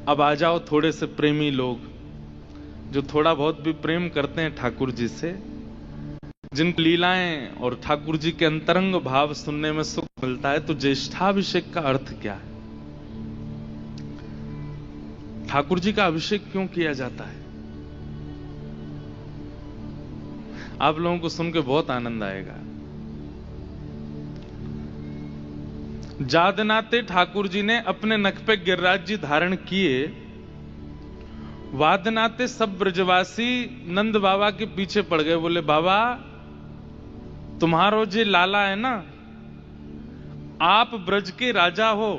अब आ जाओ थोड़े से प्रेमी लोग जो थोड़ा बहुत भी प्रेम करते हैं ठाकुर जी से, जिनको लीलाएं और ठाकुर जी के अंतरंग भाव सुनने में सुख मिलता है। तो ज्येष्ठाभिषेक का अर्थ क्या है? ठाकुर जी का अभिषेक क्यों किया जाता है? आप लोगों को सुन के बहुत आनंद आएगा। जादनाते ठाकुर जी ने अपने नख पे गिरिराज जी धारण किए, वादनाते सब ब्रजवासी नंद बाबा के पीछे पड़ गए। बोले बाबा तुम्हारो जे लाला है ना, आप ब्रज के राजा हो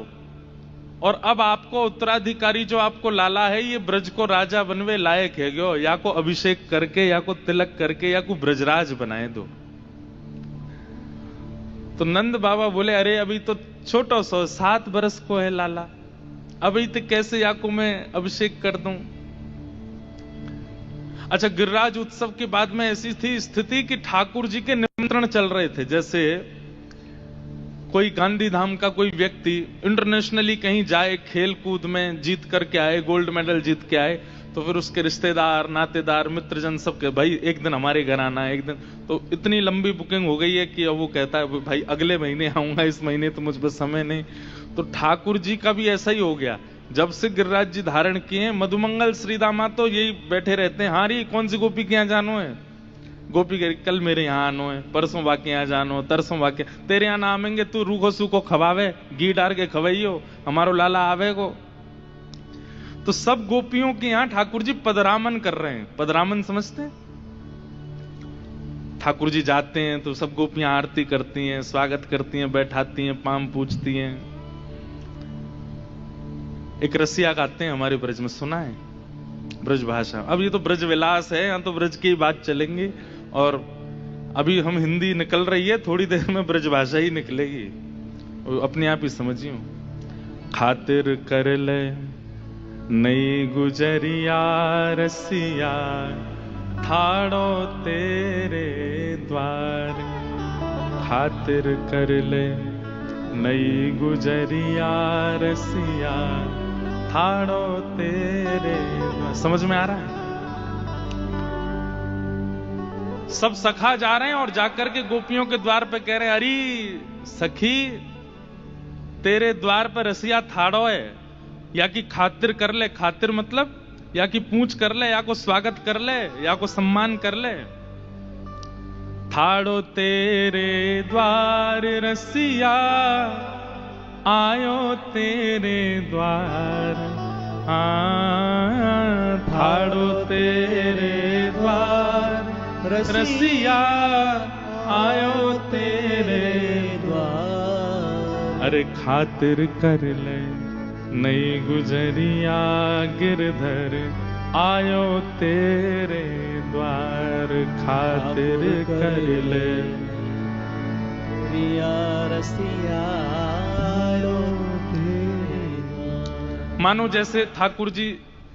और अब आपको उत्तराधिकारी जो आपको लाला है ये ब्रज को राजा बनवे लायक है गयो, या को अभिषेक करके या को तिलक करके या को ब्रजराज बनाए दो। तो नंद बाबा बोले अरे अभी तो छोटो सो 7 बरस को है लाला, अभी तो कैसे या को मैं अभिषेक कर दूं। अच्छा, गिरिराज उत्सव के बाद में ऐसी थी स्थिति कि ठाकुर जी के निमंत्रण चल रहे थे। जैसे कोई गांधीधाम का कोई व्यक्ति इंटरनेशनली कहीं जाए, खेल कूद में जीत करके आए, गोल्ड मेडल जीत के आए, तो फिर उसके रिश्तेदार नातेदार मित्रजन सबके भाई एक दिन हमारे घर आना है, एक दिन। तो इतनी लंबी बुकिंग हो गई है कि अब वो कहता है भाई अगले महीने आऊंगा, इस महीने तो मुझ पर समय नहीं। तो ठाकुर जी का भी ऐसा ही हो गया। जब से गिरिराज जी धारण किए, मधुमंगल श्रीदामा तो यही बैठे रहते हैं, हाँ री कौन सी गोपी के यहाँ जानो है, गोपी कल मेरे यहाँ आनो है, परसों बाकी यहाँ जानो, तरसों बाकी तेरे यहाँ ना आवेंगे, तू रूखो सूखो खवावे, घी डार के खवाइयो, हमारो लाला आवे को। तो सब गोपियों के यहाँ ठाकुर जी पदरामन कर रहे हैं। पदरामन समझते हैं? ठाकुर जी जाते हैं तो सब गोपियां आरती करती हैं, स्वागत करती हैं, बैठाती हैं, पाम पूजती हैं। एक रसिया गाते हैं हमारे ब्रज में, सुना है? ब्रज भाषा। अब ये तो ब्रज विलास है, यहाँ तो ब्रज की बात चलेंगे और अभी हम हिंदी निकल रही है, थोड़ी देर में ब्रज भाषा ही निकलेगी, अपने आप ही समझियो। खातिर कर ले नई गुजरिया रसिया, ठाड़ो तेरे द्वार। खातिर कर ले नई गुजरिया रसिया, ठाड़ो तेरे द्वार। समझ में आ रहा है? सब सखा जा रहे हैं और जाकर के गोपियों के द्वार पे कह रहे हैं अरे सखी तेरे द्वार पर रसिया ठाड़ो है, या कि खातिर कर ले। खातिर मतलब या कि पूछ कर ले, या को स्वागत कर ले, या को सम्मान कर ले। ठाड़ो तेरे द्वार रसिया, आयो तेरे द्वार। ठाड़ो तेरे द्वार रसिया, आयो तेरे द्वार। अरे खातिर कर ले नई गुजरिया गिरधर, आयो तेरे द्वार। खातिर कर ले रसिया, आयो तेरे द्वार। मानो जैसे ठाकुर जी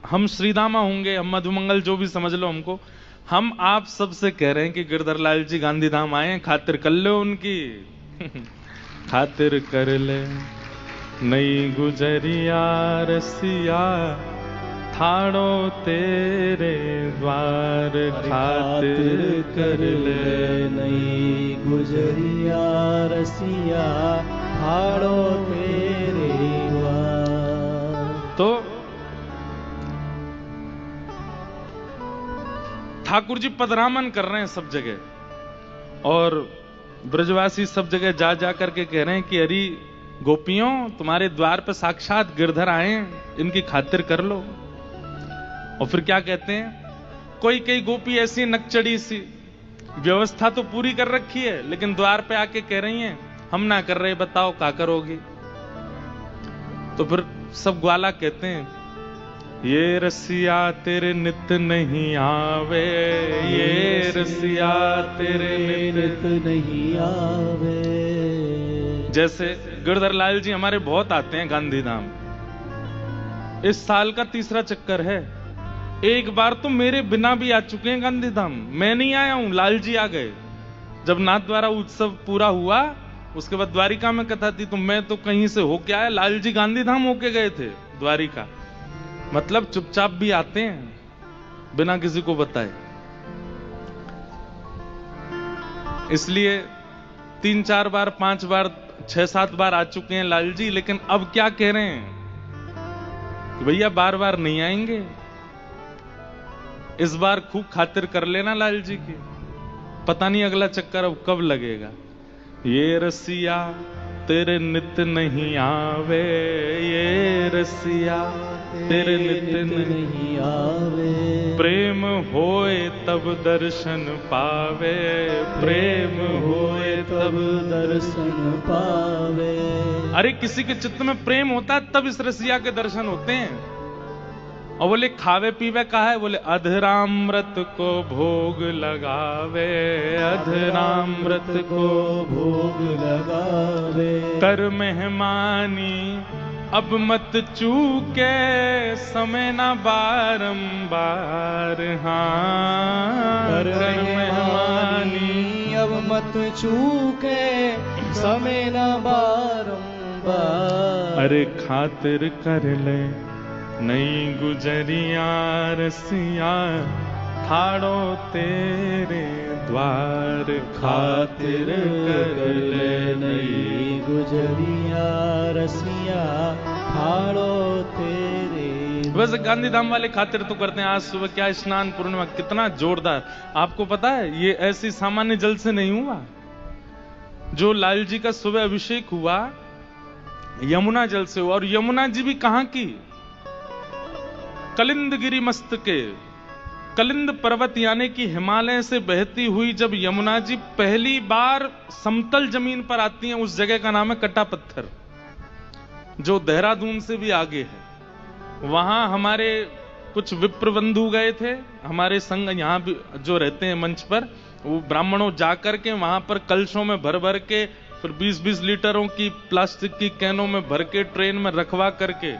हम श्रीदामा होंगे, हम मधुमंगल, जो भी समझ लो हमको, हम आप सबसे कह रहे हैं कि गिरधर लाल जी गांधीधाम आए, खातिर कर लो उनकी। खातिर कर ले नई गुजरिया रसिया, ठाड़ो तेरे द्वार। खातिर कर ले नई गुजरिया रसिया, ठाड़ो तेरे द्वार। तो ठाकुर जी पदरामन कर रहे हैं सब जगह, और ब्रजवासी सब जगह जा जा करके कह रहे हैं कि अरे गोपियों तुम्हारे द्वार पर साक्षात गिरधर आए, इनकी खातिर कर लो। और फिर क्या कहते हैं, कोई कई गोपी ऐसी नकचड़ी सी, व्यवस्था तो पूरी कर रखी है लेकिन द्वार पे आके कह रही हैं हम ना कर रहे, बताओ क्या करोगी। तो फिर सब ग्वाला कहते हैं ये रसिया तेरे नित नहीं आवे, ये रसिया तेरे नित नहीं आवे। जैसे गिरधर लाल जी हमारे बहुत आते हैं गांधीधाम, इस साल का 3रा चक्कर है। एक बार तो मेरे बिना भी आ चुके हैं गांधीधाम, मैं नहीं आया हूं, लाल जी आ गए। जब नाथ द्वारा उत्सव पूरा हुआ उसके बाद द्वारिका में कथा थी, तो मैं तो कहीं से होके आया, लाल जी गांधीधाम होके गए थे द्वारिका। मतलब चुपचाप भी आते हैं बिना किसी को बताए। इसलिए 3-4 बार 5 बार 6-7 बार आ चुके हैं लाल जी, लेकिन अब क्या कह रहे हैं कि भैया बार बार नहीं आएंगे, इस बार खूब खातिर कर लेना लाल जी की, पता नहीं अगला चक्कर अब कब लगेगा। ये रसिया तेरे नित नहीं आवे, ये रसिया तेरे नित नहीं आवे, प्रेम होए तब दर्शन पावे, प्रेम होए तब दर्शन पावे। अरे किसी के चित्त में प्रेम होता है तब इस रसिया के दर्शन होते हैं। और बोले खावे पीवे कहा है, बोले अधरामृत को भोग लगावे, अधरामृत को भोग लगावे। कर मेहमानी अब मत चूके, समय ना बारंबार। हाँ कर मेहमानी अब मत चूके, समय ना बारंबार। अरे खातिर कर ले नई गुजरिया रसिया, ठाड़ो तेरे द्वार। खातिर कर ले नई गुजरिया रसिया, ठाड़ो तेरे। वैसे गांधीधाम वाले खातिर तो करते हैं। आज सुबह क्या स्नान पूर्णिमा, कितना जोरदार। आपको पता है ये ऐसी सामान्य जल से नहीं हुआ, जो लाल जी का सुबह अभिषेक हुआ यमुना जल से हुआ। और यमुना जी भी कहां की, कलिंदगिरी मस्तके, कलिंद पर्वत यानी कि हिमालय से बहती हुई जब यमुना जी पहली बार समतल जमीन पर आती हैं, उस जगह का नाम है कटा पत्थर, जो देहरादून से भी आगे है। वहां हमारे कुछ विप्र बंधु गए थे, हमारे संग यहां भी जो रहते हैं मंच पर, वो ब्राह्मणों जाकर के वहां पर कलशों में भर भर के, फिर 20-20 लीटरों की प्लास्टिक की कैनों में भर के ट्रेन में रखवा करके,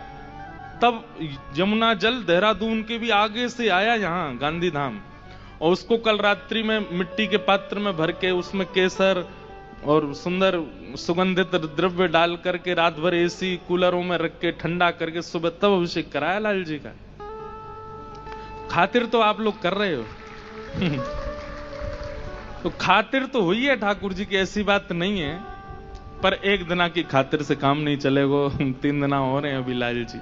तब यमुना जल देहरादून के भी आगे से आया यहाँ गांधीधाम। और उसको कल रात्रि में मिट्टी के पात्र में भर के, उसमें केसर और सुंदर सुगंधित द्रव्य डाल करके रात भर एसी कूलरों में रख के ठंडा करके सुबह तब अभिषेक कराया लाल जी का। खातिर तो आप लोग कर रहे हो तो खातिर तो हुई है ठाकुर जी की, ऐसी बात नहीं है, पर एक दिना की खातिर से काम नहीं चलेगा। 3 दिना हो रहे हैं अभी लाल जी,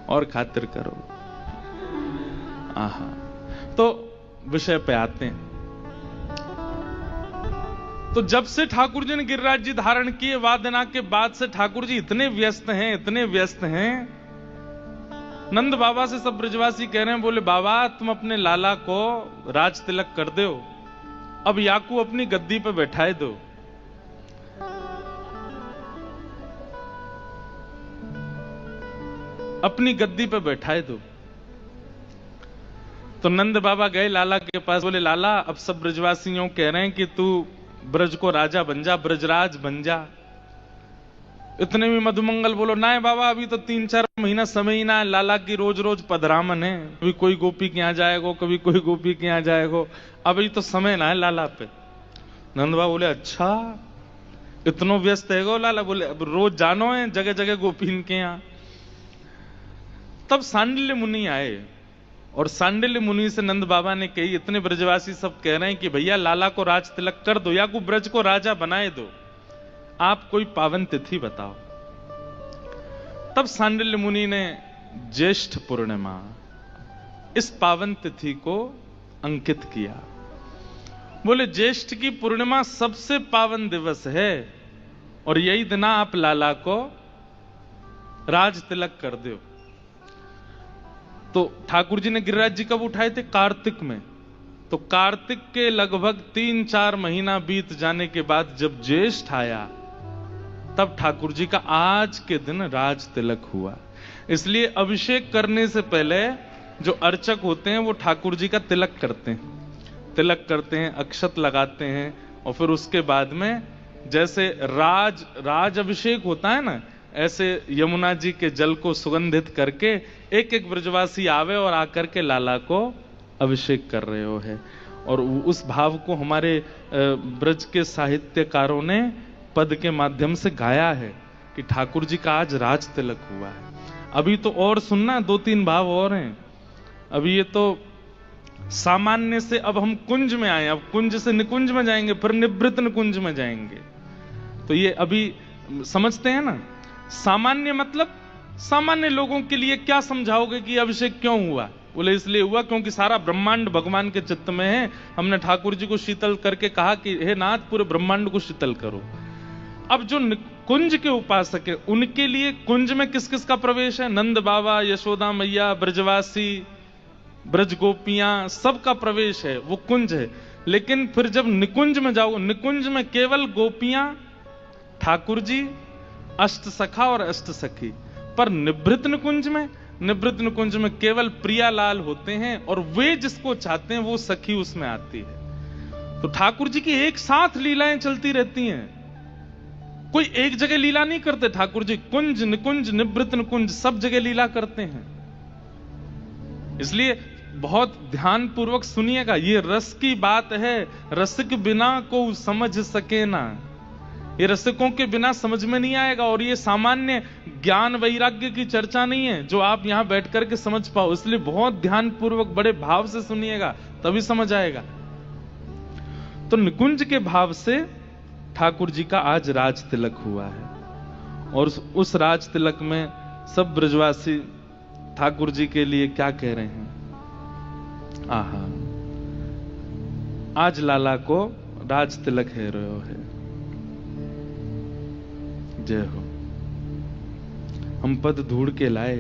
और खातिर करो। आहा, तो विषय पे आते हैं। तो जब से ठाकुर जी ने गिरिराज जी धारण किए वादना के बाद से ठाकुर जी इतने व्यस्त हैं, इतने व्यस्त हैं। नंद बाबा से सब ब्रजवासी कह रहे हैं, बोले बाबा तुम अपने लाला को राज तिलक कर दो, अब याकू अपनी गद्दी पे बैठाए दो। अपनी गद्दी पे बैठाए दो। तो नंद बाबा गए लाला के पास, बोले लाला अब सब ब्रजवासियों कह रहे हैं कि तू ब्रज को राजा बन जा, ब्रजराज बन जा। इतने में मधुमंगल बोलो ना बाबा अभी तो 3-4 महीना समय ही ना है, लाला की रोज रोज पधरामन है, कभी कोई गोपी के यहाँ जाएगो, कभी कोई गोपी के यहाँ जाएगो, अभी तो समय ना है लाला पे। नंद बाबा बोले अच्छा इतनो व्यस्त है गो लाला? बोले अब रोज जानो है जगह जगह गोपीन के यहाँ। तब सांडिल्य मुनि आए और सांडिल्य मुनि से नंद बाबा ने कही, इतने ब्रजवासी सब कह रहे हैं कि भैया लाला को राज तिलक कर दो या को ब्रज को राजा बनाए दो, आप कोई पावन तिथि बताओ। तब सांडिल्य मुनि ने ज्येष्ठ पूर्णिमा इस पावन तिथि को अंकित किया। बोले ज्येष्ठ की पूर्णिमा सबसे पावन दिवस है और यही दिन आप लाला को राज तिलक कर दो। तो ठाकुर जी ने गिरिराज जी कब उठाए थे? कार्तिक में। तो कार्तिक के लगभग 3-4 महीना बीत जाने के बाद जब ज्येष्ठ आया तब ठाकुर जी का आज के दिन राज तिलक हुआ। इसलिए अभिषेक करने से पहले जो अर्चक होते हैं वो ठाकुर जी का तिलक करते हैं, अक्षत लगाते हैं और फिर उसके बाद में जैसे राज अभिषेक होता है ना, ऐसे यमुना जी के जल को सुगंधित करके एक एक ब्रजवासी आवे और आकर के लाला को अभिषेक कर रहे हो है। और उस भाव को हमारे ब्रज के साहित्यकारों ने पद के माध्यम से गाया है कि ठाकुर जी का आज राज तिलक हुआ है। अभी तो और सुनना, 2-3 भाव और हैं। अभी ये तो सामान्य से अब हम कुंज में आए, अब कुंज से निकुंज में जाएंगे, फिर निवृत्त निकुंज में जाएंगे। तो ये अभी समझते हैं ना। सामान्य मतलब सामान्य लोगों के लिए क्या समझाओगे कि अभिषेक क्यों हुआ? बोले इसलिए हुआ क्योंकि सारा ब्रह्मांड भगवान के चित्त में है। हमने ठाकुर जी को शीतल करके कहा कि हे नाथ, पूरे ब्रह्मांड को शीतल करो। अब जो कुंज के उपासक है उनके लिए कुंज में किस किस का प्रवेश है? नंद बाबा, यशोदा मैया, ब्रजवासी, ब्रज गोपियां, सबका प्रवेश है, वो कुंज है। लेकिन फिर जब निकुंज में जाओ, निकुंज में केवल गोपियां, ठाकुर जी, अष्ट सखा और अष्ट सखी। पर निवृत्त निकुंज में केवल प्रियालाल होते हैं, और वे जिसको चाहते हैं वो सखी उसमें आती है। तो ठाकुर जी की एक साथ लीलाएं चलती रहती हैं, कोई एक जगह लीला नहीं करते ठाकुर जी। कुंज निकुंज निवृत्त निकुंज सब जगह लीला करते हैं। इसलिए बहुत ध्यान पूर्वक सुनिएगा, ये रस की बात है। रसिक बिना को समझ सके ना, ये रसिकों के बिना समझ में नहीं आएगा। और ये सामान्य ज्ञान वैराग्य की चर्चा नहीं है जो आप यहां बैठ करके समझ पाओ। इसलिए बहुत ध्यान पूर्वक बड़े भाव से सुनिएगा, तभी समझ आएगा। तो निकुंज के भाव से ठाकुर जी का आज राज तिलक हुआ है, और उस राज तिलक में सब ब्रजवासी ठाकुर जी के लिए क्या कह रहे हैं? आहा, आज लाला को राज तिलक है रहो है। जय हो। हम पद ढूंढ के लाए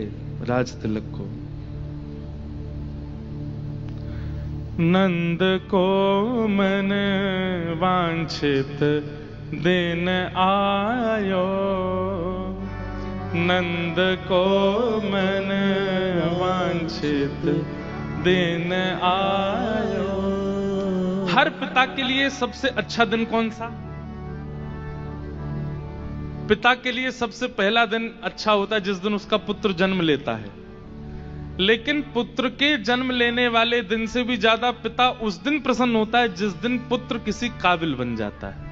राज तिलक को। नंद को मन वांछित दिन आयो, नंद को मन वांछित दिन आयो। हर पिता के लिए सबसे अच्छा दिन कौन सा? पिता के लिए सबसे पहला दिन अच्छा होता है जिस दिन उसका पुत्र जन्म लेता है। लेकिन पुत्र के जन्म लेने वाले दिन से भी ज्यादा पिता उस दिन प्रसन्न होता है जिस दिन पुत्र किसी काबिल बन जाता है।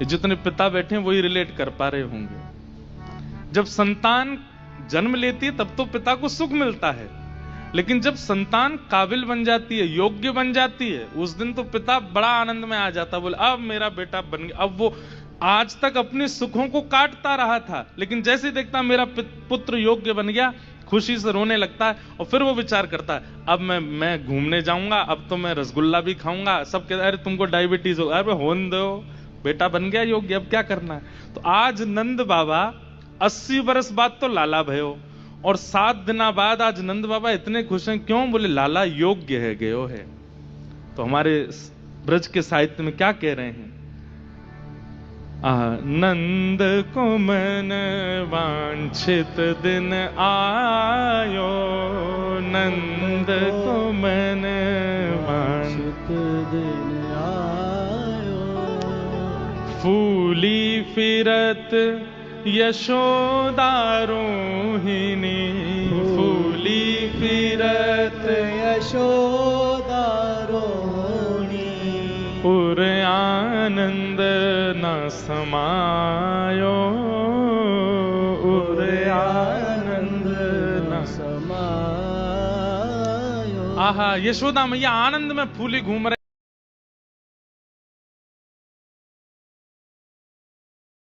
जितने पिता बैठे हैं वही रिलेट कर पा रहे होंगे। जब संतान जन्म लेती है तब तो पिता को सुख मिलता है, लेकिन जब संतान काबिल बन जाती है, योग्य बन जाती है, उस दिन तो पिता बड़ा आनंद में आ जाता है। बोले अब मेरा बेटा बन गया। अब वो आज तक अपने सुखों को काटता रहा था, लेकिन जैसे देखता मेरा पुत्र योग्य बन गया, खुशी से रोने लगता है। और फिर वो विचार करता है अब मैं घूमने जाऊंगा, अब तो मैं रसगुल्ला भी खाऊंगा। सब कहते अरे तुमको डायबिटीज हो, अरे होने दो, बेटा बन गया योग्य, अब क्या करना है। तो आज नंद बाबा 80 वर्ष बाद तो लाला भयो, और 7 दिन बाद आज नंद बाबा इतने खुश हैं। क्यों? बोले लाला योग्य है, गयो है। तो हमारे ब्रज के साहित्य में क्या कह रहे हैं? नंद को मन वांछित दिन आयो, नंद को मन वांछित दिन आयो। फूली फिरत यशोदा रोहिणी, फूली फिरत यशोदा रोहिणी। पुर आनंद न समायो, उर आनंद न समायो। आहा, यशोदा मैया आनंद में फूली घूम रहे।